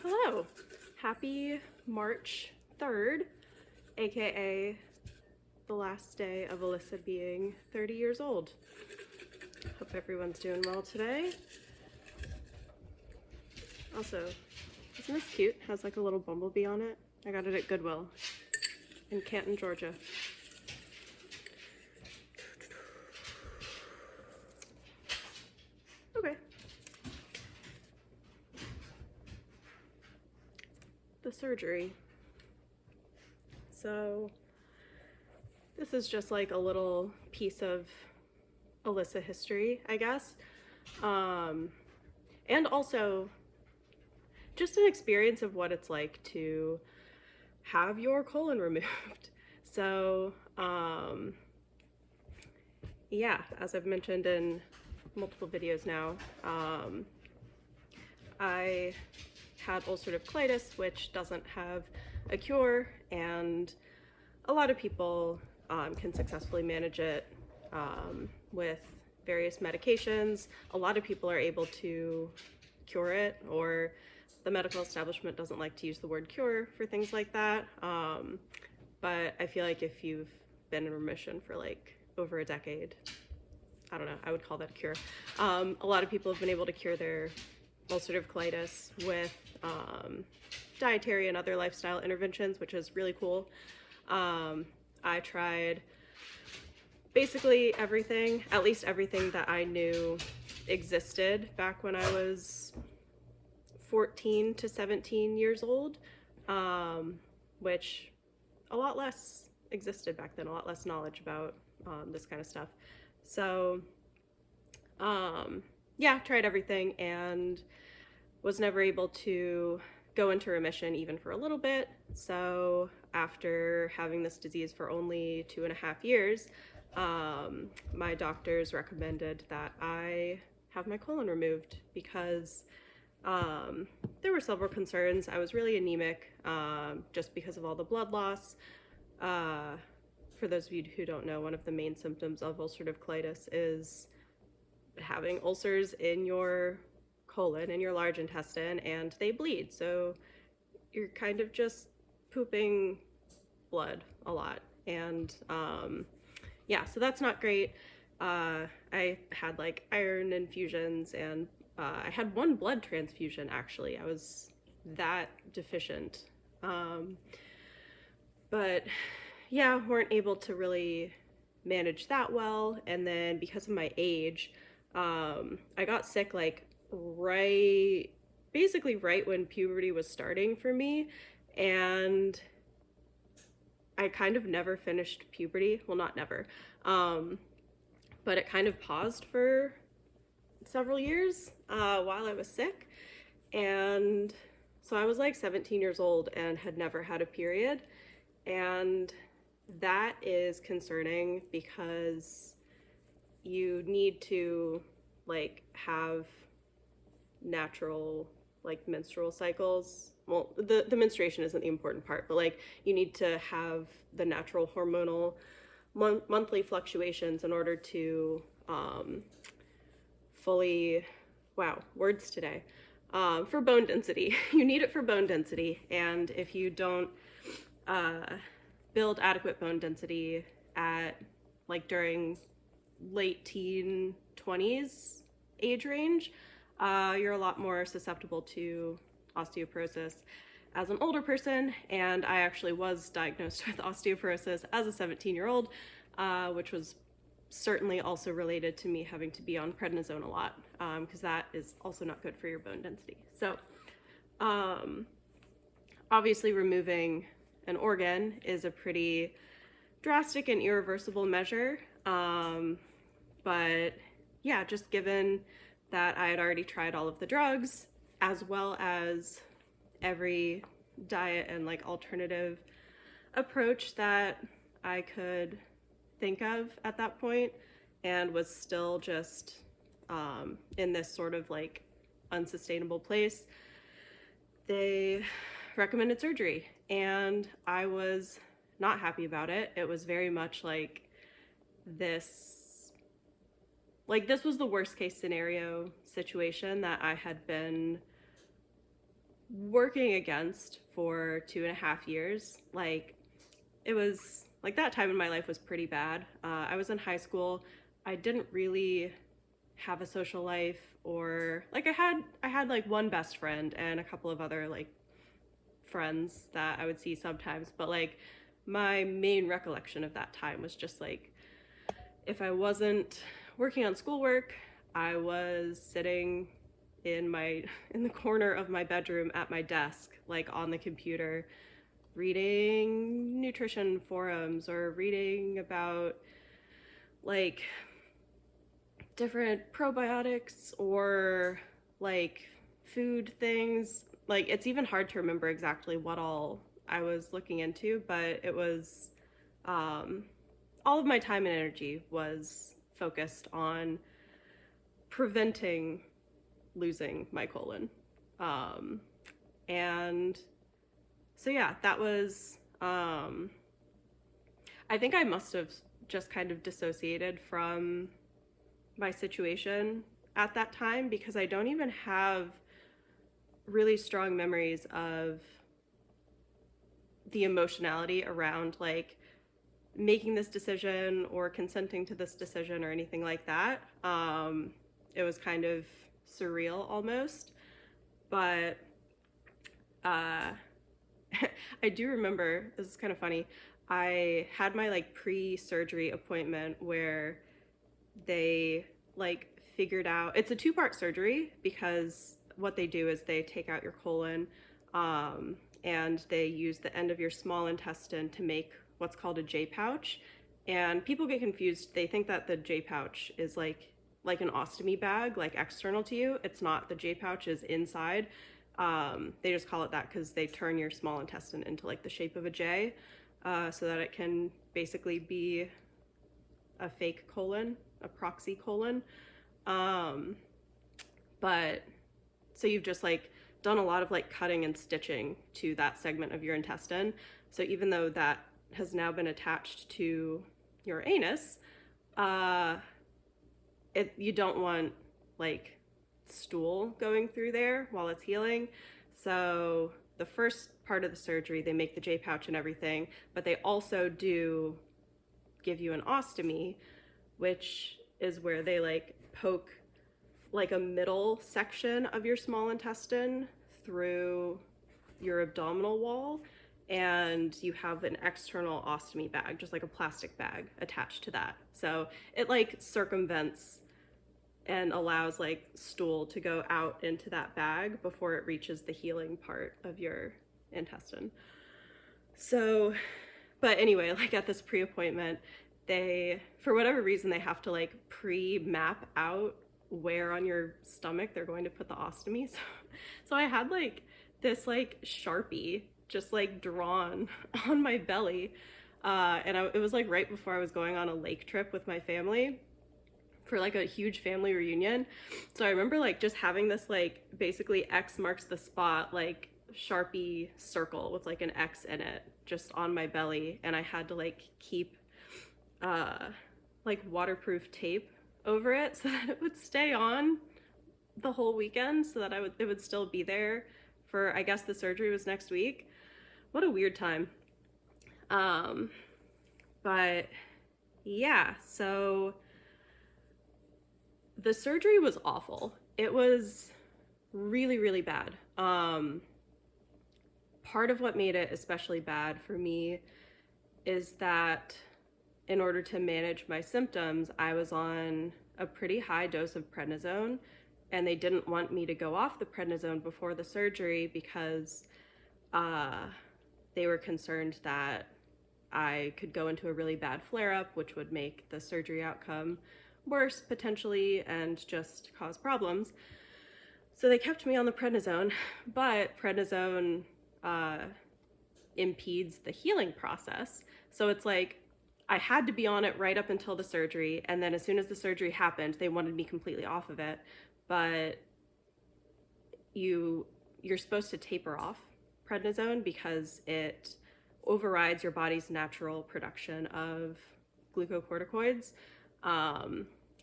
Hello, hello. Happy March 3rd, aka the last day of Alyssa being 30 years old. Hope everyone's doing well today. Also, isn't this cute? Has like a little bumblebee on it. I got it at Goodwill in Canton, Georgia. Okay. The surgery. So this is just like a little piece of Alyssa history, I guess. And also just an experience of what it's like to have your colon removed. So, yeah, as I've mentioned in multiple videos now, I had ulcerative colitis, which doesn't have a cure, and a lot of people can successfully manage it with various medications. A lot of people are able to cure it, or the medical establishment doesn't like to use the word cure for things like that. But I feel like if you've been in remission for like over a decade, I don't know, I would call that a cure. A lot of people have been able to cure their ulcerative colitis with dietary and other lifestyle interventions, which is really cool. I tried basically everything, at least everything that I knew existed back when I was 14 to 17 years old, which a lot less existed back then, a lot less knowledge about this kind of stuff. So yeah, tried everything and was never able to go into remission even for a little bit. So after having this disease for only 2.5 years, my doctors recommended that I have my colon removed because there were several concerns. I was really anemic just because of all the blood loss. For those of you who don't know, one of the main symptoms of ulcerative colitis is having ulcers in your colon, in your large intestine, and they bleed. So you're kind of just pooping blood a lot. And yeah, so that's not great. I had like iron infusions, and I had one blood transfusion actually. I was that deficient. But yeah, weren't able to really manage that well. And then because of my age, I got sick like basically right when puberty was starting for me. And I kind of never finished puberty. Well, not never. But it kind of paused for several years while I was sick. And so I was like 17 years old and had never had a period. And that is concerning because you need to like have natural like menstrual cycles. Well, the menstruation isn't the important part, but like you need to have the natural hormonal monthly fluctuations in order to fully, wow, words today, for bone density. You need it for bone density, and if you don't build adequate bone density at like during late teen 20s age range, you're a lot more susceptible to osteoporosis as an older person. And I actually was diagnosed with osteoporosis as a 17-year-old, which was certainly also related to me having to be on prednisone a lot, because that is also not good for your bone density. So obviously removing an organ is a pretty drastic and irreversible measure. But yeah, just given that I had already tried all of the drugs, as well as every diet and like alternative approach that I could think of at that point, and was still just in this sort of like unsustainable place, they recommended surgery, and I was not happy about it. It was very much like this was the worst case scenario situation that I had been working against for 2.5 years. Like, it was like that time in my life was pretty bad. I was in high school. I didn't really have a social life, or like I had like one best friend and a couple of other like friends that I would see sometimes, but like my main recollection of that time was just like if I wasn't working on schoolwork, I was sitting in the corner of my bedroom at my desk, like on the computer, reading nutrition forums or reading about like different probiotics or like food things. Like, it's even hard to remember exactly what all I was looking into, but it was all of my time and energy was focused on preventing losing my colon. And so, yeah, that was, I think I must have just kind of dissociated from my situation at that time, because I don't even have really strong memories of the emotionality around like making this decision or consenting to this decision or anything like that. It was kind of surreal almost, but I do remember, this is kind of funny, I had my like pre-surgery appointment where they like figured out it's a two-part surgery, because what they do is they take out your colon, and they use the end of your small intestine to make what's called a J pouch. And people get confused. They think that the J pouch is like an ostomy bag, like external to you. It's not. The J pouch is inside. They just call it that because they turn your small intestine into like the shape of a J, so that it can basically be a fake colon, a proxy colon. But so you've just like done a lot of like cutting and stitching to that segment of your intestine. So even though that has now been attached to your anus, you don't want like stool going through there while it's healing. So the first part of the surgery, they make the J pouch and everything, but they also do give you an ostomy, which is where they like poke like a middle section of your small intestine through your abdominal wall, and you have an external ostomy bag, just like a plastic bag attached to that. So it like circumvents and allows like stool to go out into that bag before it reaches the healing part of your intestine. So, but anyway, like at this pre-appointment, they, for whatever reason, they have to like pre-map out where on your stomach they're going to put the ostomy. So I had like this like Sharpie just like drawn on my belly. It was like right before I was going on a lake trip with my family for like a huge family reunion. So I remember like just having this like basically X marks the spot like Sharpie circle with like an X in it just on my belly, and I had to like keep like waterproof tape over it so that it would stay on the whole weekend, so that it would still be there for, I guess the surgery was next week. What a weird time. But yeah, so the surgery was awful. It was really, really bad. Part of what made it especially bad for me is that in order to manage my symptoms, I was on a pretty high dose of prednisone, and they didn't want me to go off the prednisone before the surgery because they were concerned that I could go into a really bad flare-up, which would make the surgery outcome worse potentially and just cause problems. So they kept me on the prednisone, but prednisone impedes the healing process. So it's like I had to be on it right up until the surgery, and then as soon as the surgery happened, they wanted me completely off of it. But you're supposed to taper off prednisone because it overrides your body's natural production of glucocorticoids,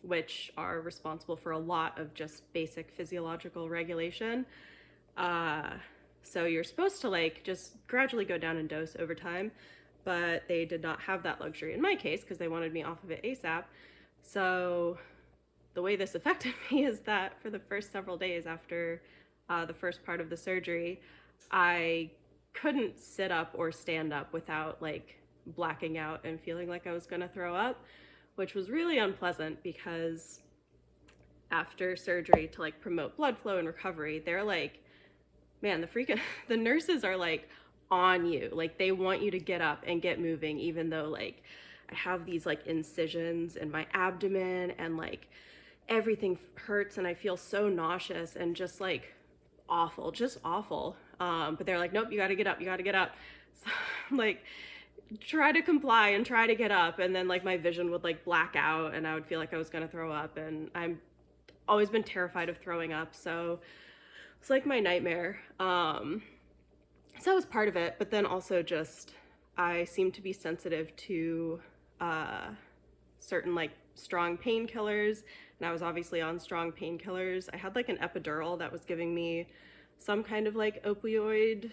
which are responsible for a lot of just basic physiological regulation. So you're supposed to like just gradually go down in dose over time, but they did not have that luxury in my case because they wanted me off of it ASAP. So the way this affected me is that for the first several days after the first part of the surgery, I couldn't sit up or stand up without like blacking out and feeling like I was going to throw up, which was really unpleasant because after surgery to like promote blood flow and recovery, they're like, man, the nurses are like on you. Like they want you to get up and get moving, even though like I have these like incisions in my abdomen and like everything hurts and I feel so nauseous and just like awful, just awful. But they're like, nope, you got to get up, you got to get up. So like try to comply and try to get up, and then like my vision would like black out and I would feel like I was going to throw up, and I'm always been terrified of throwing up, so it's like my nightmare. So that was part of it, but then also just I seem to be sensitive to certain like strong painkillers, and I was obviously on strong painkillers. I had like an epidural that was giving me some kind of like opioid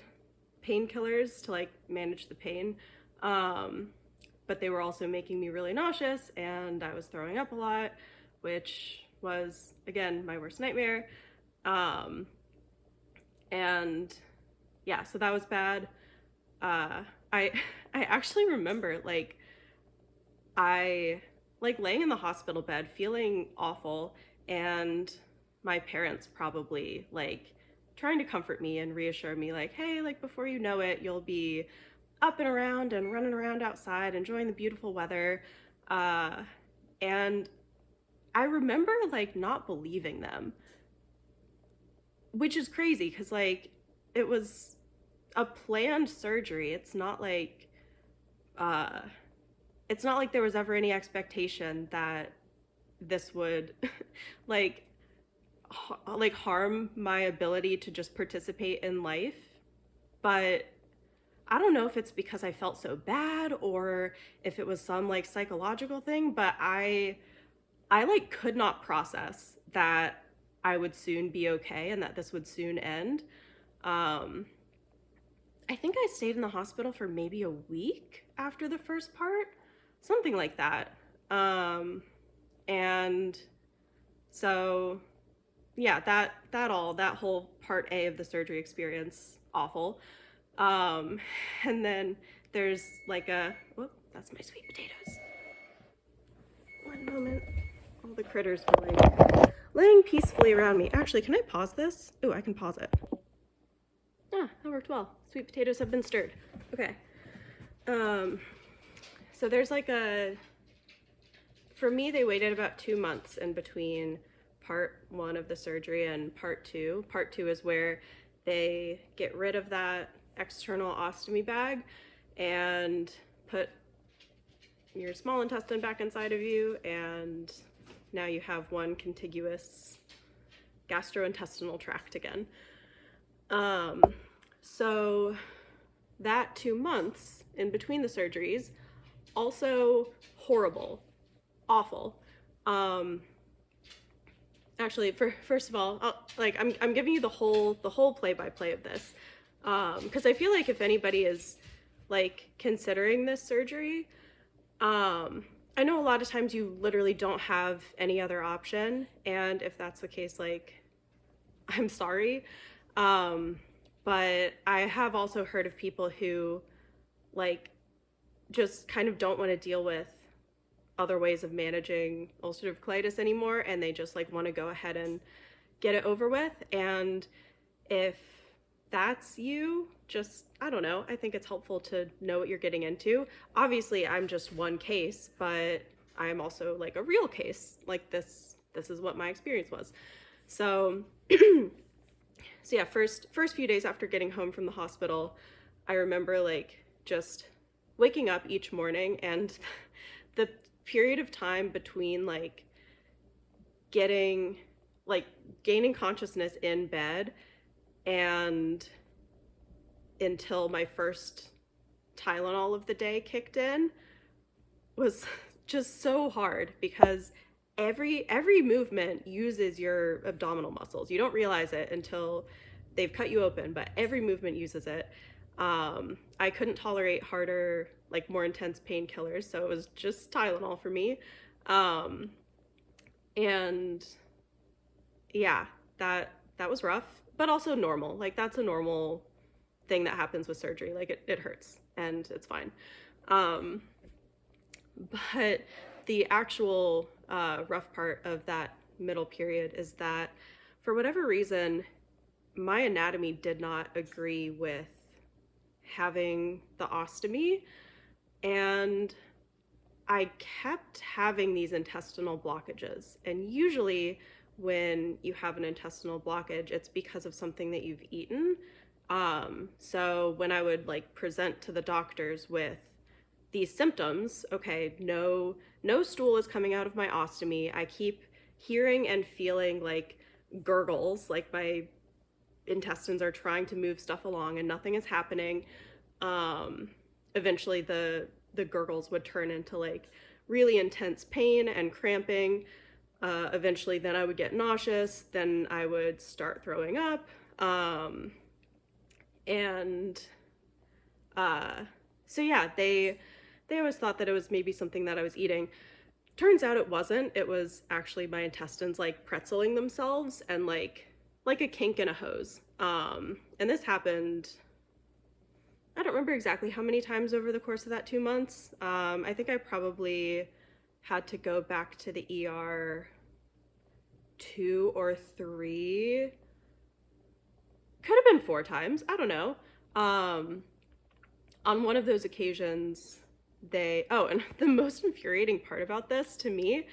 painkillers to like manage the pain, but they were also making me really nauseous and I was throwing up a lot, which was again my worst nightmare. And yeah, so that was bad. I actually remember like I like laying in the hospital bed feeling awful, and my parents probably like trying to comfort me and reassure me like, hey, like before you know it, you'll be up and around and running around outside enjoying the beautiful weather. And I remember like not believing them, which is crazy because like it was a planned surgery. It's not like there was ever any expectation that this would like harm my ability to just participate in life. But I don't know if it's because I felt so bad or if it was some like psychological thing, but I like could not process that I would soon be okay and that this would soon end. I think I stayed in the hospital for maybe a week after the first part, something like that. And so yeah, that whole part A of the surgery experience, awful. And then there's like whoop, that's my sweet potatoes. One moment. All the critters were like laying peacefully around me. Actually, can I pause this? Oh, I can pause it. Ah, that worked well. Sweet potatoes have been stirred. Okay. So there's like for me, they waited about 2 months in between part 1 of the surgery and part 2. Part 2 is where they get rid of that external ostomy bag and put your small intestine back inside of you, and now you have one contiguous gastrointestinal tract again. So that 2 months in between the surgeries, also horrible, awful. Actually, first of all, I'm giving you the whole play-by-play of this, because I feel like if anybody is like considering this surgery, I know a lot of times you literally don't have any other option, and if that's the case, like, I'm sorry. But I have also heard of people who like just kind of don't want to deal with other ways of managing ulcerative colitis anymore, and they just like want to go ahead and get it over with. And if that's you, just, I don't know, I think it's helpful to know what you're getting into. Obviously, I'm just one case, but I'm also like a real case. Like this is what my experience was. So so yeah, first few days after getting home from the hospital, I remember like just waking up each morning, and the period of time between like gaining consciousness in bed and until my first Tylenol of the day kicked in was just so hard, because every movement uses your abdominal muscles. You don't realize it until they've cut you open, but every movement uses it. I couldn't tolerate harder, like more intense painkillers, so it was just Tylenol for me. Um, and yeah, that was rough, but also normal. Like that's a normal thing that happens with surgery. Like it hurts and it's fine. Um, but the actual rough part of that middle period is that for whatever reason, my anatomy did not agree with having the ostomy, and I kept having these intestinal blockages. And usually, when you have an intestinal blockage, it's because of something that you've eaten. So when I would like present to the doctors with these symptoms, okay, no stool is coming out of my ostomy. I keep hearing and feeling like gurgles, like my intestines are trying to move stuff along and nothing is happening. Eventually the gurgles would turn into like really intense pain and cramping. Eventually then I would get nauseous, then I would start throwing up. And so yeah, they always thought that it was maybe something that I was eating. Turns out it wasn't. It was actually my intestines like pretzeling themselves and like a kink in a hose. And this happened, I don't remember exactly how many times over the course of that 2 months. I think I probably had to go back to the ER 2 or 3, could have been 4 times, I don't know. On one of those occasions, and the most infuriating part about this to me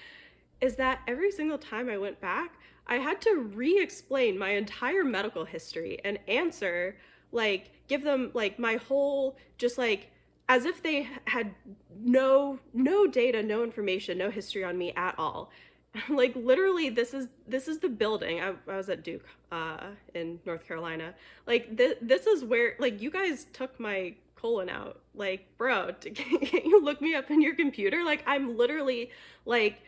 is that every single time I went back, I had to re-explain my entire medical history and answer, like, give them like my whole, just like as if they had no data, no information, no history on me at all. Like literally, this is the building. I was at Duke in North Carolina. Like this is where like you guys took my colon out. Like, bro, can't you look me up in your computer? Like I'm literally like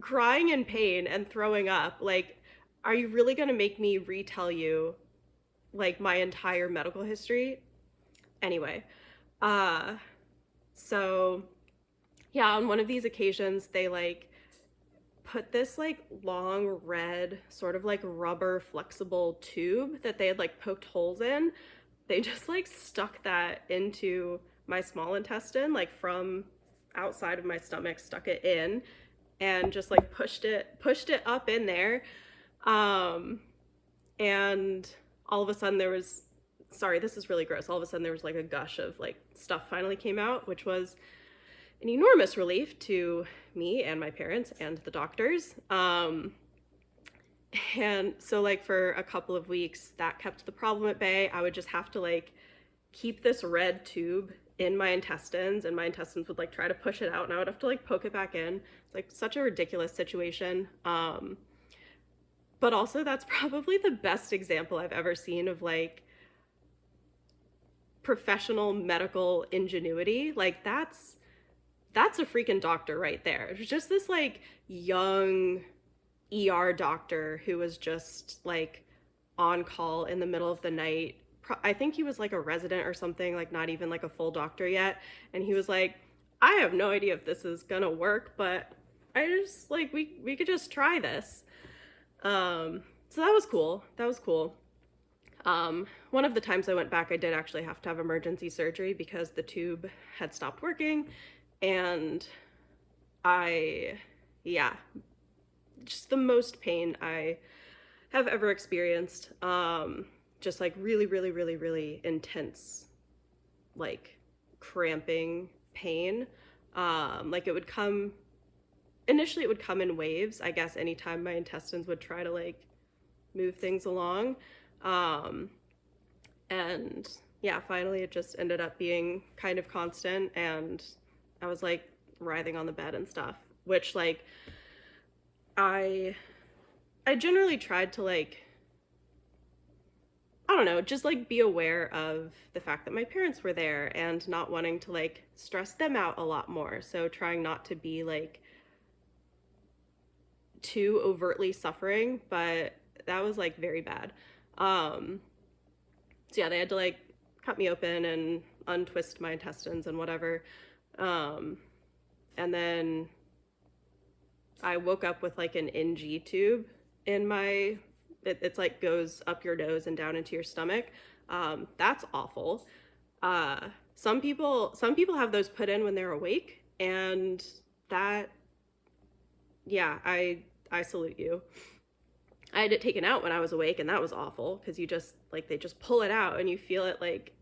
crying in pain and throwing up. Like, are you really gonna make me retell you like my entire medical history? Anyway, so yeah, on one of these occasions, they like put this like long red sort of like rubber flexible tube that they had like poked holes in. They just like stuck that into my small intestine, like from outside of my stomach, stuck it in and just like pushed it up in there. And all of a sudden there was, sorry, this is really gross. All of a sudden there was like a gush of like stuff finally came out, which was an enormous relief to me and my parents and the doctors. And so like for a couple of weeks that kept the problem at bay. I would just have to like keep this red tube in my intestines, and my intestines would like try to push it out and I would have to like poke it back in. It's like such a ridiculous situation. But also that's probably the best example I've ever seen of like professional medical ingenuity. Like that's a freaking doctor right there. It was just this like young ER doctor who was just like on call in the middle of the night. I think he was like a resident or something, like not even like a full doctor yet. And he was like, I have no idea if this is gonna work, but I just like, we could just try this. So that was cool. That was cool. One of the times I went back, I did actually have to have emergency surgery because the tube had stopped working. And yeah, just the most pain I have ever experienced. Just like really, really, really, really intense, like cramping pain. Like initially it would come in waves, I guess, anytime my intestines would try to like move things along. And yeah, finally it just ended up being kind of constant, and I was like writhing on the bed and stuff, which like I generally tried to like, I don't know, just like be aware of the fact that my parents were there and not wanting to like stress them out a lot more. So trying not to be like too overtly suffering, but that was like very bad. So yeah, they had to like cut me open and untwist my intestines and whatever. And then I woke up with like an NG tube in my, it's like goes up your nose and down into your stomach. That's awful. Some people have those put in when they're awake, and that, yeah, I salute you. I had it taken out when I was awake, and that was awful because you just like they just pull it out and you feel it like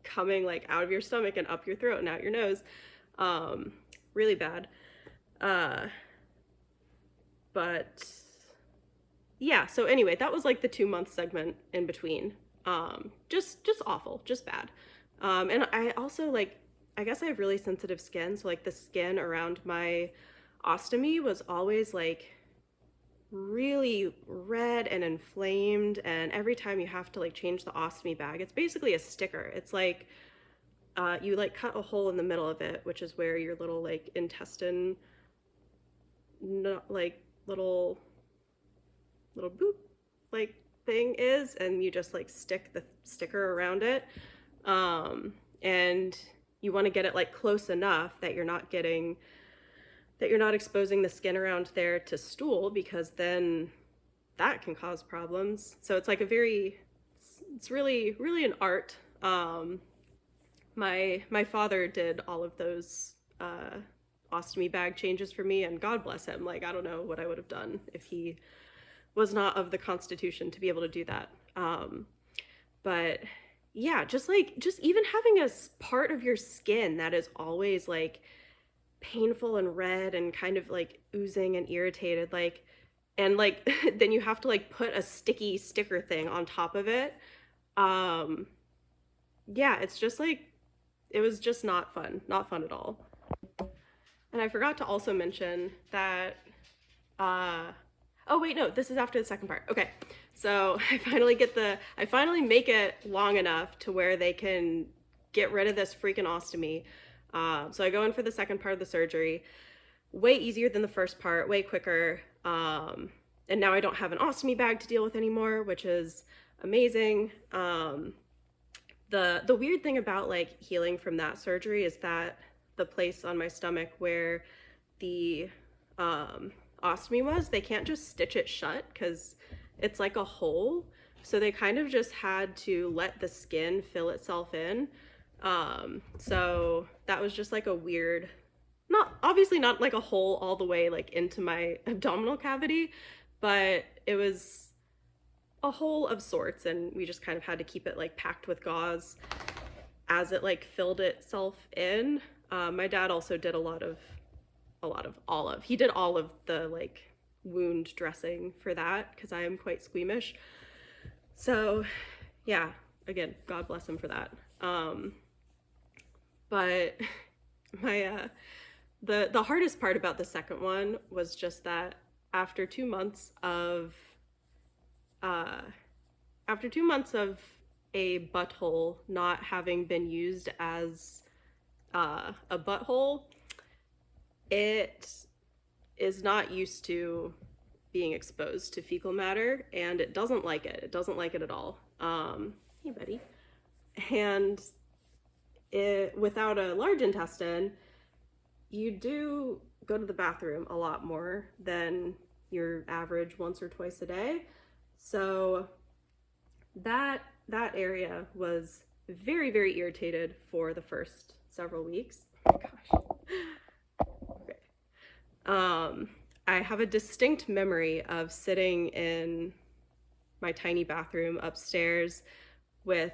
coming like out of your stomach and up your throat and out your nose. Really bad. But yeah, so anyway, that was like the 2 month segment in between. Just awful, just bad. And I also like, I guess I have really sensitive skin, so like the skin around my ostomy was always like really red and inflamed, and every time you have to like change the ostomy bag, it's basically a sticker. It's like you like cut a hole in the middle of it, which is where your little like intestine, like little boop like thing is, and you just like stick the sticker around it. And you want to get it like close enough that you're not exposing the skin around there to stool, because then that can cause problems. So it's like it's really an art. My father did all of those ostomy bag changes for me, and God bless him. Like, I don't know what I would have done if he was not of the constitution to be able to do that. But yeah, just even having a part of your skin that is always like painful and red and kind of like oozing and irritated, like, and like then you have to like put a sticky sticker thing on top of it. Yeah, it's just like, it was just not fun at all. And I forgot to also mention that oh wait, no, this is after the second part. Okay, so I finally make it long enough to where they can get rid of this freaking ostomy. So I go in for the second part of the surgery. Way easier than the first part, way quicker. And now I don't have an ostomy bag to deal with anymore, which is amazing. The weird thing about like healing from that surgery is that the place on my stomach where the ostomy was, they can't just stitch it shut because it's like a hole. So they kind of just had to let the skin fill itself in. So that was just like a weird, obviously not like a hole all the way like into my abdominal cavity, but it was a hole of sorts, and we just kind of had to keep it like packed with gauze as it like filled itself in. My dad also did he did all of the like wound dressing for that because I am quite squeamish. So yeah, again, God bless him for that. But my the hardest part about the second one was just that after 2 months of a butthole not having been used as a butthole, it is not used to being exposed to fecal matter, and it doesn't like it. It doesn't like it at all. Hey, buddy. And without a large intestine, you do go to the bathroom a lot more than your average once or twice a day. So that area was very, very irritated for the first several weeks. Oh my gosh. Okay. I have a distinct memory of sitting in my tiny bathroom upstairs with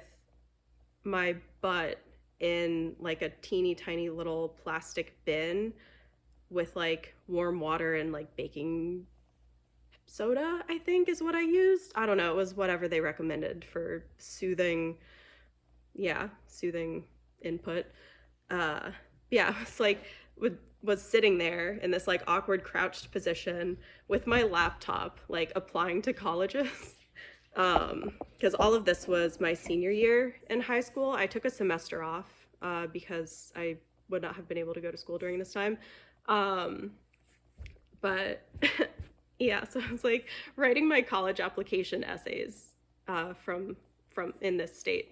my butt in like a teeny tiny little plastic bin with like warm water and like baking soda, I think is what I used. I don't know, it was whatever they recommended for soothing input. Yeah, it's like was sitting there in this like awkward crouched position with my laptop like applying to colleges. Because all of this was my senior year in high school. I took a semester off because I would not have been able to go to school during this time. But yeah, so I was like writing my college application essays from from in this state.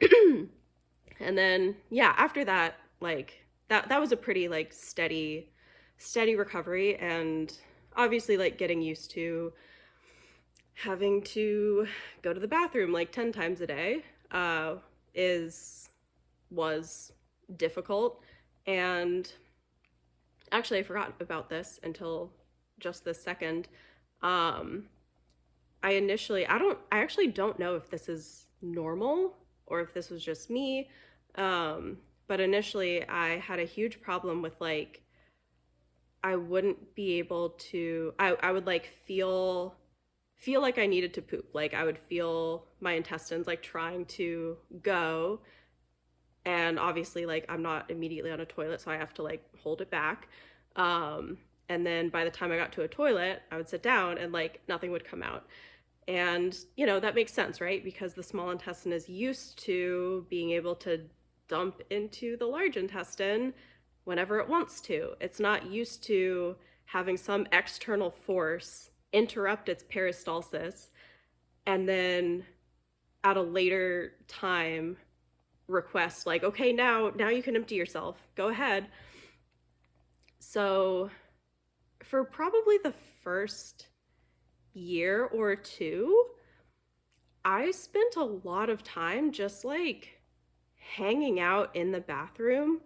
And then, yeah, after that, like that was a pretty like steady recovery, and obviously like getting used to having to go to the bathroom like 10 times a day is was difficult. And actually I forgot about this until just this second. um I actually don't know if this is normal or if this was just me. But initially I had a huge problem with like I wouldn't be able to I would like feel like I needed to poop. Like I would feel my intestines like trying to go, and obviously like I'm not immediately on a toilet, so I have to like hold it back. Um and then by the time I got to a toilet, I would sit down and like nothing would come out. And, that makes sense, right? Because the small intestine is used to being able to dump into the large intestine whenever it wants to. It's not used to having some external force interrupt its peristalsis and then at a later time request like, okay, now you can empty yourself. Go ahead. So for probably the first year or two, I spent a lot of time just like hanging out in the bathroom,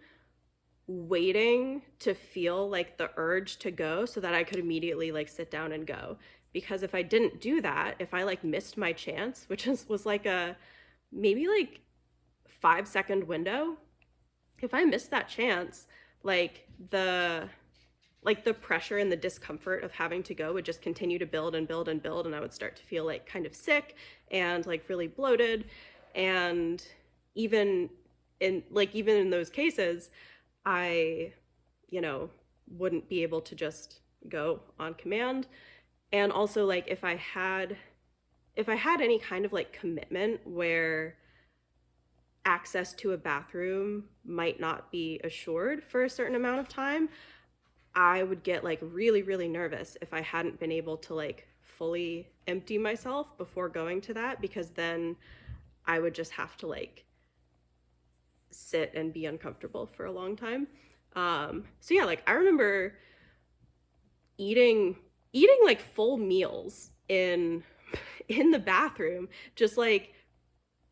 waiting to feel like the urge to go so that I could immediately like sit down and go. Because if I didn't do that, if I like missed my chance, which was like a maybe like 5-second window, if I missed that chance, like the pressure and the discomfort of having to go would just continue to build and build and build, and I would start to feel like kind of sick and like really bloated. And even in those cases, I wouldn't be able to just go on command. And also like if I had any kind of like commitment where access to a bathroom might not be assured for a certain amount of time, I would get like really, really nervous if I hadn't been able to like fully empty myself before going to that, because then I would just have to like sit and be uncomfortable for a long time. So yeah, like I remember eating like full meals in the bathroom, just like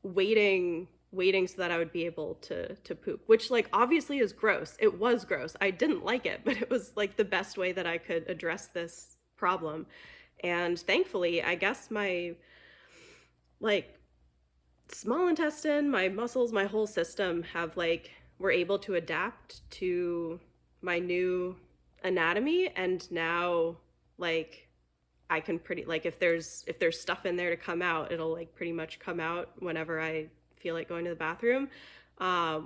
waiting so that I would be able to poop, which like obviously is gross. It was gross. I didn't like it, but it was like the best way that I could address this problem. And thankfully, I guess my like small intestine, my muscles, my whole system were able to adapt to my new anatomy, and now like I can pretty like if there's stuff in there to come out, it'll like pretty much come out whenever I feel like going to the bathroom,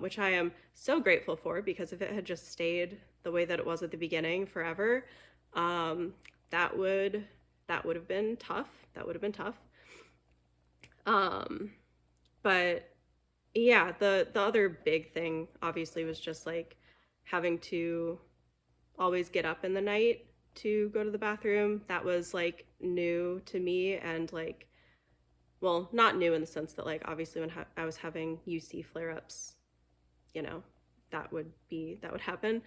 which I am so grateful for, because if it had just stayed the way that it was at the beginning forever, that would have been tough. But yeah, the other big thing obviously was just like having to always get up in the night to go to the bathroom. That was like new to me, and like, well, not new in the sense that like obviously when I was having UC flare-ups, that would happen,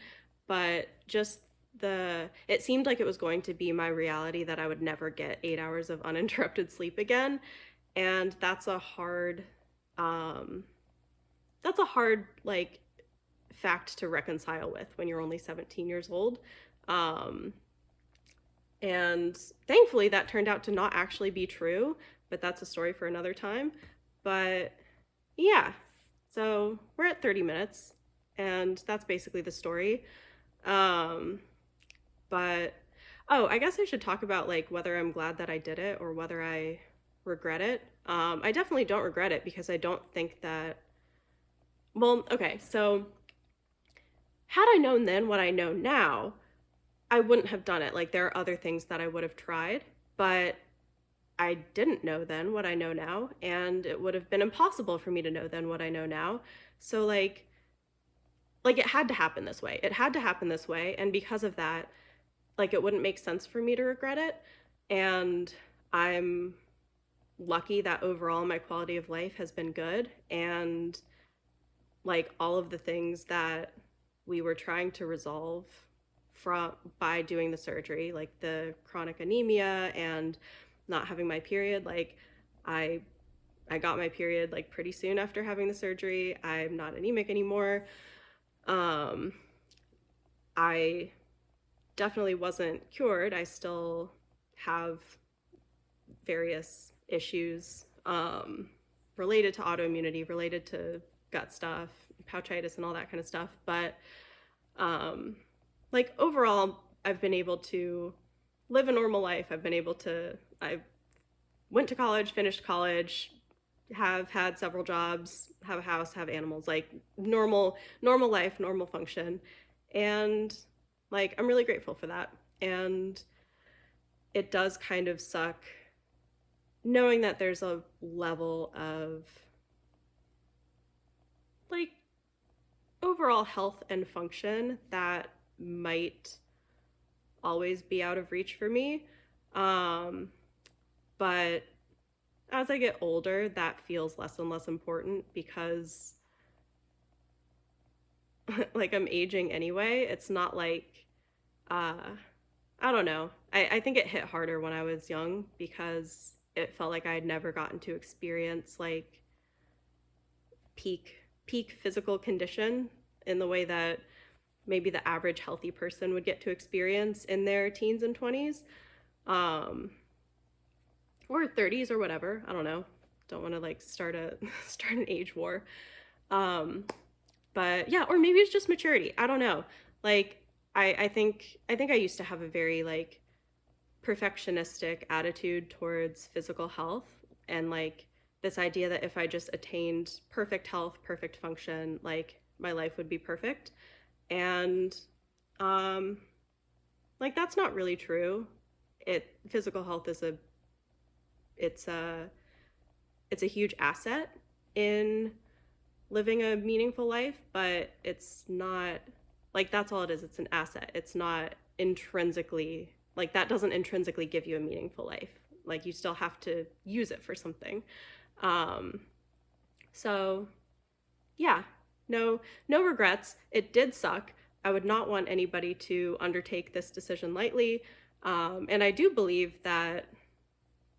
but just it seemed like it was going to be my reality that I would never get 8 hours of uninterrupted sleep again. And that's a hard like fact to reconcile with when you're only 17 years old. And thankfully that turned out to not actually be true, but that's a story for another time. But yeah, so we're at 30 minutes, and that's basically the story. But I guess I should talk about like whether I'm glad that I did it or whether I regret it. I definitely don't regret it, because I don't think that, well, okay, so had I known then what I know now, I wouldn't have done it. Like there are other things that I would have tried, but I didn't know then what I know now, and it would have been impossible for me to know then what I know now. So like it had to happen this way. And because of that, like it wouldn't make sense for me to regret it. And I'm lucky that overall my quality of life has been good, and like all of the things that we were trying to resolve from by doing the surgery, like the chronic anemia and not having my period, like I I got my period like pretty soon after having the surgery. I'm not anemic anymore. Um, I definitely wasn't cured. I still have various issues related to autoimmunity, related to gut stuff, pouchitis, and all that kind of stuff. But um, like overall, I've been able to live a normal life. I went to college, finished college, have had several jobs, have a house, have animals, like normal life, normal function. And like I'm really grateful for that. And it does kind of suck knowing that there's a level of like overall health and function that might always be out of reach for me. But as I get older, that feels less and less important because like I'm aging anyway. It's not like uh I don't know. I think it hit harder when I was young because it felt like I had never gotten to experience like peak physical condition in the way that maybe the average healthy person would get to experience in their teens and 20s. Um or 30s or whatever. I don't know. Don't want to like start an age war. Um but yeah, or maybe it's just maturity. I don't know. Like I think I used to have a very like perfectionistic attitude towards physical health, and like this idea that if I just attained perfect health, perfect function, like my life would be perfect. And um like that's not really true. It physical health is a it's a it's a huge asset in living a meaningful life, but it's not like that's all it is. It's an asset. It's not intrinsically like that doesn't intrinsically give you a meaningful life. Like you still have to use it for something. Um, so yeah, no regrets. It did suck. I would not want anybody to undertake this decision lightly. And I do believe that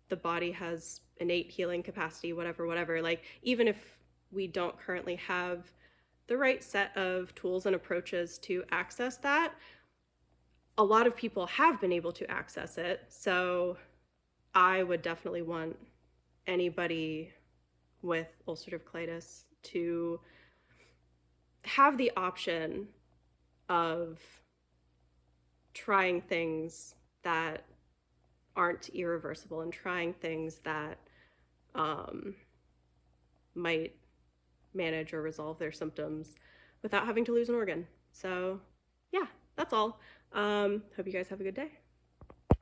the body has innate healing capacity, whatever. Like even if we don't currently have the right set of tools and approaches to access that, a lot of people have been able to access it. So I would definitely want anybody with ulcerative colitis to have the option of trying things that aren't irreversible and trying things that um, might manage or resolve their symptoms without having to lose an organ. So yeah, that's all. Hope you guys have a good day.